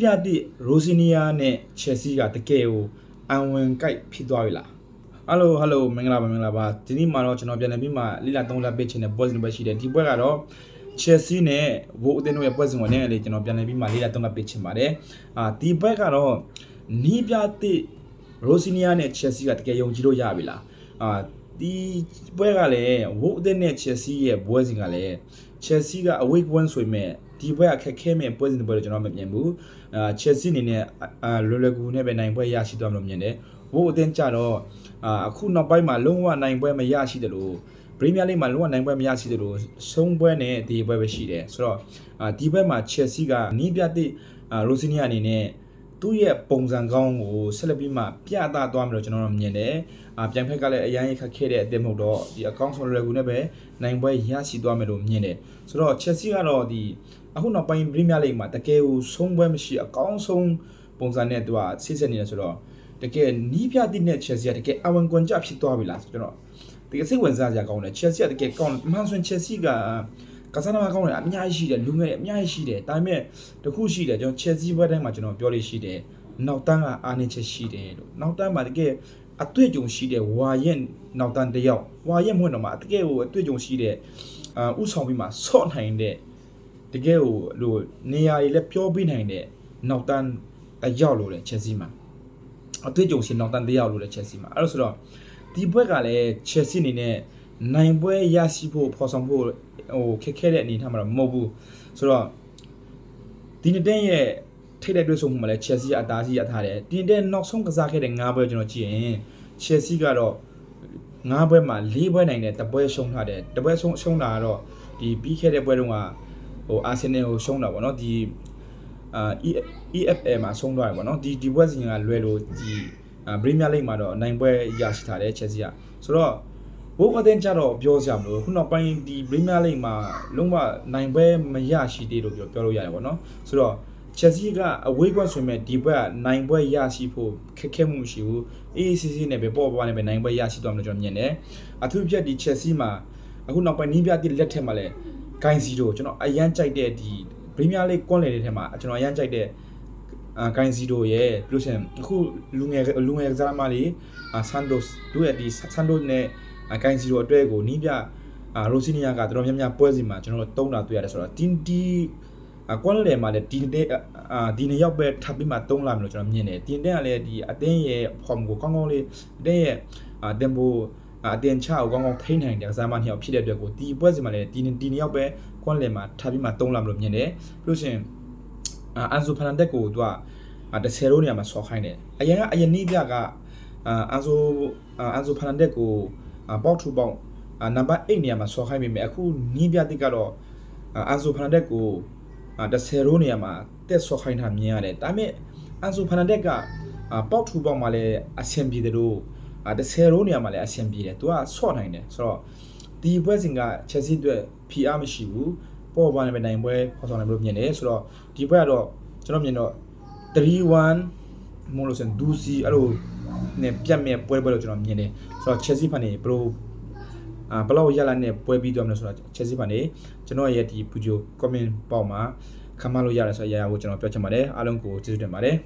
ပြတဲ့ရိုစီနီယာနဲ့ချယ်ဆီကတကယ်ကိုအန်ဝင်ကိုက်ဖြစ်သွားပြီလားဟယ်လိုမင်္ဂလာပါဒီနေ့မှာတော့ကျွန်တော်ပြန်နေပြီးမှလိလာ3လပေးချင်တဲ့ပွဲစဉ်တစ်ပွဲရှိတယ်ဒီပွဲကတော့ချယ်ဆီနဲ့ဝိုအသင်းတို့ရဲ့ပွဲစဉ်ဝင်နေလေကျွန်တော်ပြန်နေပြီးမှလိလာ3လပေးချင်ပါတယ်ဒီပွဲကတော့နီးပြတဲ့ရိုစီနီယာနဲ့ချယ်ဆီကတကယ်ယုံကြည်လို့ရပြီလားဒီပွဲကလည်းဝိုအသင်းနဲ့ချယ်ဆီရဲ့ပွဲစဉ်ကလည်းချယ်ဆီကအဝေးကွန်းဆိုပေမဲ့ဒီပွဲအခက်ခဲမဲ့ပွဲစဉ်တစ်ပွဲတော့ကျွန်တော်မမြင်ဘူးချယ်ဆီအနေနဲ့လွယ်ကူနဲ့ပဲနိုင်ပွဲရရှိသွားမှာလို့မြင်တယ်ဝိုအသင်းကြတော့အခုနောက်ပိုင်းမှာလုံးဝနိုင်ပွဲမရရှိတယ်လို့ပရီးမီးယားလိဂ်မှာလုံးဝနိုင်ပွဲမရရှိတယ်လို့ဆုံးပွဲနဲ့ဒီပွဲပဲရှိတယ်ဆိုတော့ဒီဘက်မှာချယ်ဆီကနီးပြတဲ့ရိုစီနီယာအနေနဲ့သူ့ရဲ့ပုံစံကောင်းကိုဆက်လက်ပြီးမှပြသသွားမယ်လို့ကျွန်တော်တို့မြင်တယ်ပြန်ဖက်ကလည်းအရင်ခက်ခဲတဲ့အသင်းမဟုတ်တော့ဒီအကောင့်ဆုံးလွယ်ကူနဲ့ပဲနိုင်ပွဲရရှိသွားမယ်လို့မြင်တယ်ဆိုတော့ချယ်ဆီကတော့ဒီအခုနောက်ပိုင်းပရီးမီးယားလိဂ်မှာတကယ်ကိုဆုံးပွဲမရှိအကောင်းဆုံးပုံစံနဲ့သူကဆိတ်ဆက်နေတယ်ဆိုတော့တကယ်နီးပြတဲ့နဲ့ချယ်ဆီကတကယ်အဝန်ကွန်ကြဖြစ်သွားပြီလားဆိုတော့တကယ်စိတ်ဝင်စားစရာကောင်းတယ်ချယ်ဆီကတကယ်ကောင်းတယ်မှန်ဆိုရင်ချယ်ဆီကကစားသမားကောင်းတယ်အများကြီးရှိတယ်လူငယ်အများကြီးရှိတယ်ဒါပေမဲ့တခုရှိတယ်ကျွန်တော်ချယ်ဆီဘက်တိုင်းမှာကျွန်တော်ပြောလို့ရှိတယ်နောက်တန်းကအားနည်းချက်ရှိတယ်လို့နောက်တန်းမှာတကယ်အတွေ့အကြုံရှိတဲ့ဝါရက်နောက်တန်းတယောက်ဝါရက်မွေးတော့မှာတကယ်ကိုအတွေ့အကြုံရှိတဲ့ဥဆောင်ပြီးမှဆော့နိုင်တဲ့တကယ်ကိုလို့နေရာကြီးလည်းပြောပြနိုင်တဲ့နောက်တန်းတယောက်လို့လေချယ်ဆီမှာအတွေ့အကြုံရှင်နောက်တန်းတယောက်လို့လေချယ်ဆီမှာအဲ့လိုဆိုတော့ဒီဘက်ကလည်းချယ်ဆီအနေနဲ့နိုင်ပွဲရရှိဖို့ဖော်ဆောင်ဖို့ခက်ခဲတဲ့အနေထားမှာတော့မဟုတ်ဘူးဆိုတော့ဒီနေ့တဲ့ရဲ့ထိတဲ့တွေ့ဆုံမှုမှာလည်းချယ်ဆီအသားစီရထားတယ်ဒီတဲ့နောက်ဆုံးကစားခဲ့တဲ့9ပွဲကျွန်တော်ကြည့်ရင်ချယ်ဆီကတော့9ပွဲမှာ4ပွဲနိုင်တယ်တပွဲရှုံးထားတယ်တပွဲရှုံးတာကတော့ဒီပြီးခဲ့တဲ့ပွဲတုန်းကအာဆင်နယ်ကိုရှုံးတာပေါ့နော်ဒီEFL မှာရှုံးသွားတယ်ပေါ့နော်ဒီပွဲစဉ်ကလွယ်လို့ဒီပရီးမီးယားလိဂ်မှာတော့နိုင်ပွဲရရှိထားတယ်ချယ်ဆီကဆိုတော့ဘိုးအသင်းကြတော့ပြောစရာမလိုခုနောက်ပိုင်းဒီပရီးမီးယားလိဂ်မှာလုံးဝနိုင်ပွဲမရရှိသေးလို့ပြောလို့ရတယ်ပေါ့နော်ဆိုတော့ချယ်ဆီကအဝေးကွက်ဆိုမဲ့ဒီဘက်ကနိုင်ပွဲရရှိဖို့ခက်ခဲမှုမရှိဘူး AACC နဲ့ပဲပေါ့နဲ့ပဲနိုင်ပွဲရရှိသွားမှာကျွန်တော်မြင်တယ်အထူးဖြင့်ဒီချယ်ဆီမှာအခုနောက်ပိုင်းနီးပြတဲ့လက်ထက်မှာလဲဂိုင်းစီတို့ကျွန်တော်အရန်ကြိုက်တဲ့ဒီပရီးမီးယားလိဂ်ကွန်လေတွေထဲမှာကျွန်တော်အရန်ကြိုက်တဲ့ဂိုင်းစီတို့ရဲ့ပြီးလို့ရှိရင်အခုလူငယ်ကစားသမားတွေဆန်ဒိုစ်တို့ရဲ့ဒီဆန်ဒိုစ်နဲ့ဂိုင်းစီတို့အတွက်ကိုနီးပြရိုစီနီယာကတော်တော်များများပွဲစီမှာကျွန်တော်တုံးတာတွေ့ရတယ်ဆိုတော့ဒီကွန်လေမှာလည်းဒီနေ့ရောက်ပဲထပ်ပြီးမှတုံးလာမယ်လို့ကျွန်တော်မြင်တယ်တင်တဲ့ကလည်းဒီအတင်းရဲ့ form ကိုကောင်းကောင်းလေးအတင်းရဲ့tempo အတင်းချကိုကောင်းကောင်းထိန်းနိုင်တဲ့ကစားမနှစ်ယောက်ဖြစ်တဲ့အတွက်ကိုဒီပွဲစီမှာလည်းဒီနေ့ရောက်ပဲကွန်လေမှာထပ်ပြီးမှတုံးလာမယ်လို့မြင်တယ်ပြီးလို့ရှိရင်အန်ဆိုဖာနန်ဒက်ကိုသူက10ရိုးနေရာမှာဆော်ခိုင်းတယ်အရင်နီးပြကအန်ဆိုဖာနန်ဒက်ကိုပေါက်ထူပေါက်နံပါတ်8နေရာမှာဆော်ခိုင်းပေမဲ့အခုနီးပြတိကတော့အန်ဆိုဖာနန်ဒက်ကို10ရိုးနေရာမှာတက်ဆော့ခိုင်းတာမြင်ရတယ်ဒါပေမဲ့အန်ဆိုဖာနန်ဒက်ကပေါက်ထူပေါက်မှာလည်းအဆင်ပြေတယ်လို့10ရိုးနေရာမှာလည်းအဆင်ပြေတယ်သူကဆော့နိုင်တယ်ဆိုတော့ဒီပွဲစဉ်ကချက်စီအတွက် PR မရှိဘူးပေါ်ပါနေပဲနိုင်ပွဲဖော်ဆောင်နိုင်လို့မြင်တယ်ဆိုတော့ဒီပွဲကတော့ကျွန်တော်မြင်တော့3-1မို့လို့ဆိုရင်ဒူစီအဲ့လိုနဲ့ပြတ်မဲ့ပွဲလို့ကျွန်တော်မြင်တယ်ဆိုတော့ချက်စီဖန်နေဘလောက်ရလာနဲ့ပွဲပြီးတော့မလို့ဆိုတော့ချက်စီဖန်နေကျွန်တော်ရဲ့ဒီဗီဒီယို comment ပေါက်မှာခမလို့ရတယ်ဆိုရရကိုကျွန်တော်ပြောချင်ပါတယ်အားလုံးကိုကျေးဇူးတင်ပါတယ်